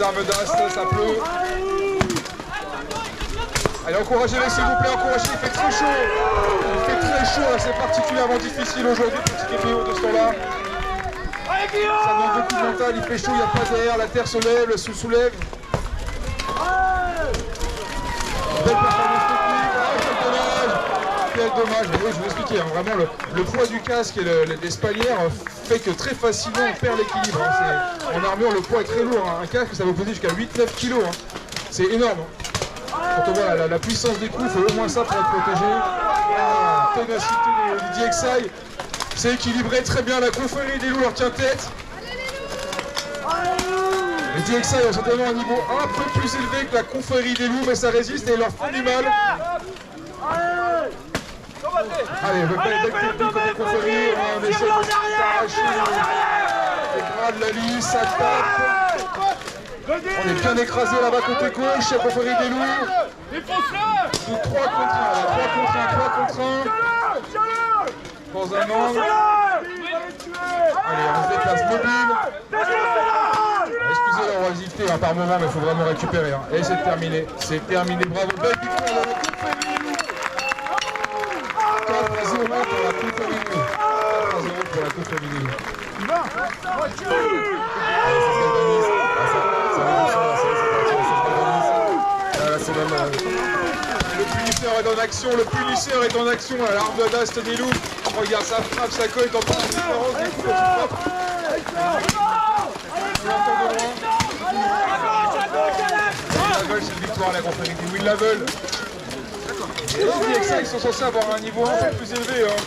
les armes d'Ast, ça pleut. Allez, encouragez-les s'il vous plaît, encouragez-les, il fait très chaud. Il fait très chaud, c'est particulièrement difficile aujourd'hui pour petit KPO de ce temps-là. Ça demande beaucoup de mental, il fait chaud, il n'y a pas d'air, la terre se lève, le sous soulève. Belle performance technique, quel dommage. Oui, je vous expliquais, hein, vraiment le poids du casque et des spalières fait que très facilement on perd l'équilibre. Hein. En armure, le poids est très lourd, hein. Un casque ça va peser jusqu'à 8-9 kg. Hein. C'est énorme. Quand on voit la puissance des coups, il faut au moins ça pour être protégé. La ténacité du DXI, c'est équilibré très bien, la confrérie des loups leur tient tête. Les DXI ont certainement un niveau un peu plus élevé que la confrérie des loups, mais ça résiste et ils leur font du mal. Allez, belle technique côté confrérie, on essaie de s'arracher les bras de la lisse, ça tape. On est bien écrasé là-bas côté gauche, chef confrérie des loups. 3 contre 1, 3 contre 1. Dans un angle. Allez, on se déplace mobile. Excusez la hésiter hein, par moment, mais il faut vraiment récupérer. Hein. Et c'est terminé. C'est terminé. Bravo. Belle victoire de la confrérie des loups. 4-0 pour la confrérie des loups. 4-0 pour la confrérie des loups. Allez, ça s'organise. Le punisseur est en action, le punisseur est en action à l'arme d'Ast des loups. Regarde, ça frappe, ça colle dans toute la différence des coups quand tu frappes. On l'entend de loin. Ils la veulent cette victoire, la confrérie des loups, ils la veulent. Les DXI, ils sont censés avoir un niveau un peu plus élevé. Hein.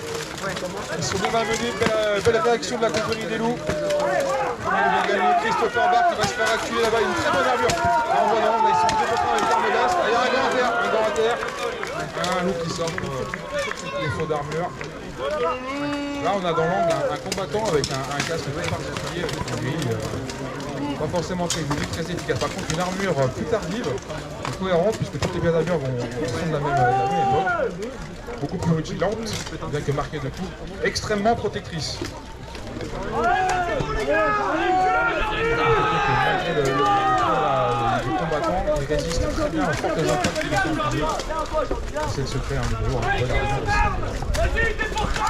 Ils sont bien amenés, belle réaction de la confrérie des loups. On va gagner Christopher Bart qui va se faire acculer là-bas, une très bonne armure. Là on voit non, là ils sont développés avec l'arme d'Ast. Il y a un gant à terre, un loup qui sort les faux d'armure. Là on a dans l'angle un combattant avec un casque très particulier, avec une grille pas forcément très efficace. Par contre une armure plus tardive, plus cohérente, puisque toutes les pièces d'armure sont de la même époque. Beaucoup plus rutilante, bien que marquée de coups, extrêmement protectrice. Malgré le combattant, il résiste très bien aux fortes attaques qu'il est utilisé. C'est le secret, hein, de toujours un bon armure aussi.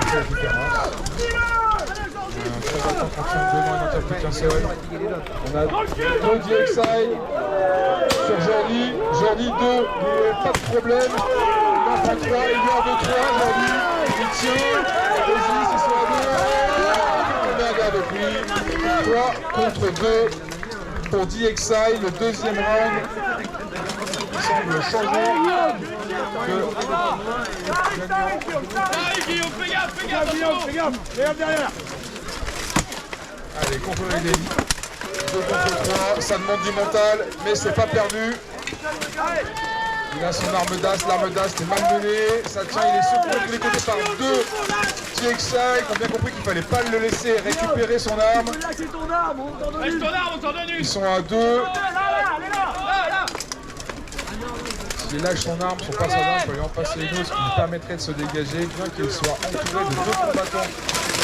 C'est la différence. Un combattant contient 2 mains, n'en tape plus qu'un seul. On a 2 DXI sur Jordi. Jordi 2, il n'y a pas de problème. Il en prend 3, il meurt de 3. Jordi, il tient, il résiste, il sera 2. Avec lui, 3 contre 2 pour DXI, le deuxième round semble changer de allez, confrérie des loups, 2 contre 3, ça demande du mental, mais c'est pas perdu. Il a son arme d'Ast, l'arme d'Ast est malmenée, ça tient, il est secoué de tous les côtés par 2 DXI qui ont bien compris qu'il fallait pas le laisser récupérer son arme. Ils sont à 2. S'il lâche son arme, son passe à l'arme, il peut lui en passer une autre, ce qui lui permettrait de se dégager, bien qu'il soit entouré de 2 combattants.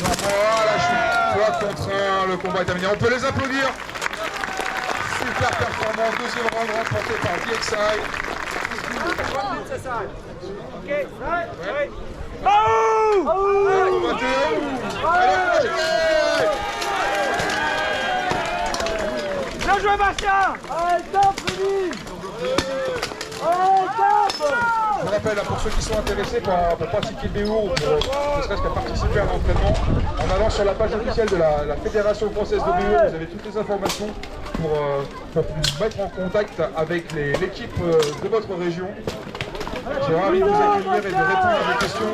Ah, la chute, 3 contre 1, le combat est terminé. On peut les applaudir. Super performance, deuxième round remporté par DXI. Bien joué Bastien. Allez, top, Freddy. Allez, top. Je vous rappelle, pour ceux qui sont intéressés pour pratiquer le BO ou pour ne serait-ce qu'à participer à l'entraînement, en allant sur la page officielle de la Fédération française de BO, vous avez toutes les informations pour vous mettre en contact avec l'équipe de votre région. Je suis ravi de vous accueillir et de répondre à vos questions.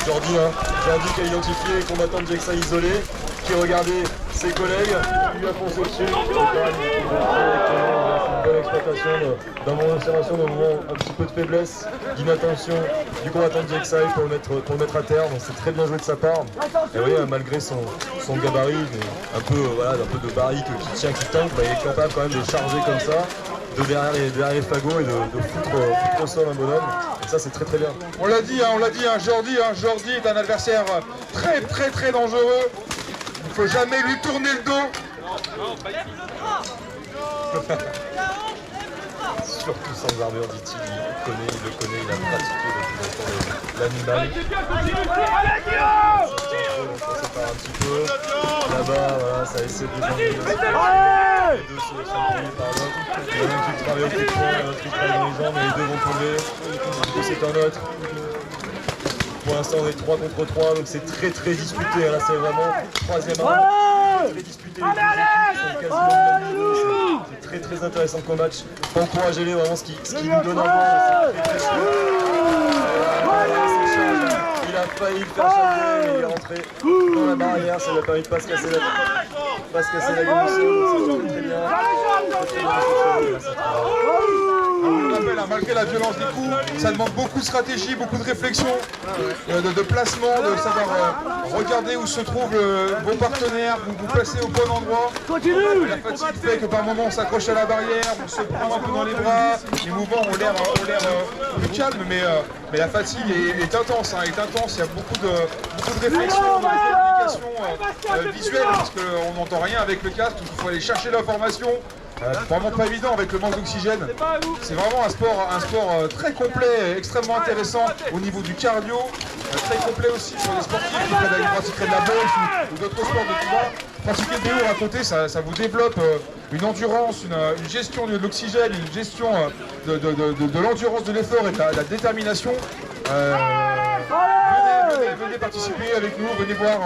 Jordi qui a identifié les combattants de DXI isolés, qui regardait ses collègues, qui lui a foncé dessus, etc. Une bonne exploitation d'un moment d'observation, d'un moment un petit peu de faiblesse, d'inattention du combattant de DXI pour le mettre à terre. Donc c'est très bien joué de sa part. Et oui, malgré son gabarit, un peu de barrique qui tient, qui tanque, il est capable quand même de charger comme ça. derrière les fagots et de foutre au sol un bonhomme. Et ça, c'est très très bien. On l'a dit, Jordi est un adversaire très dangereux. Il ne faut jamais lui tourner le dos. Surtout sans armure, dit-il, il le connaît, il a pratiqué depuis longtemps l'animal. On sépare un petit peu. Là-bas, voilà, ça essaie de jongler. Les deux se s'appuient par l'autre. Il y en a un qui travaille au pied, un autre qui travaille dans les jambes, mais les deux vont tomber. Et c'est un autre. Pour l'instant, on est 3 contre 3, donc c'est très disputé. Là, c'est vraiment troisième round. Très disputé. Les deux équipes sont quasiment au même niveau. C'est très intéressant comme match. Faut encourager-les vraiment ce qui nous donne envie. Il a failli le faire changer, mais il est rentré dans la barrière. Ça lui a permis de ne pas se casser la gueule. C'est très bien. On rappelle, malgré la violence des coups, ça demande beaucoup de stratégie, beaucoup de réflexion, de placement, de savoir regarder où se trouvent vos partenaires, vous placez au bon endroit. La fatigue fait que par moments on s'accroche à la barrière, on se prend un peu dans les bras, les mouvements ont l'air plus calmes, mais la fatigue est intense, il y a beaucoup de réflexion, de communication visuelle, parce qu'on n'entend rien avec le casque, il faut aller chercher l'information. Vraiment pas évident avec le manque d'oxygène. C'est vraiment un sport très complet, extrêmement intéressant au niveau du cardio, très complet aussi pour les sportifs qui pratiqueraient de la boxe ou d'autres sports de combat. Pratiquer le vélo à côté, ça vous développe une endurance, une gestion de l'oxygène, une gestion de l'endurance de l'effort et de la détermination. Venez participer avec nous, venez voir,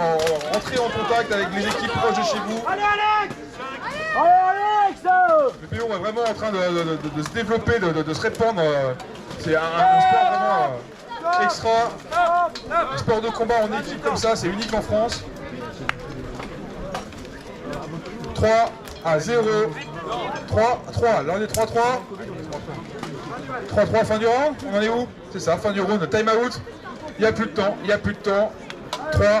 rentrer en contact avec les équipes proches de chez vous. Le vélo est vraiment en train de se développer, de se répandre. C'est un sport vraiment extra. Un sport de combat en équipe comme ça, c'est unique en France. 3-0. 3-3. Là on est 3-3. 3-3 fin du round. On en est où? C'est ça, fin du round. Time out. Il n'y a plus de temps. 3-3.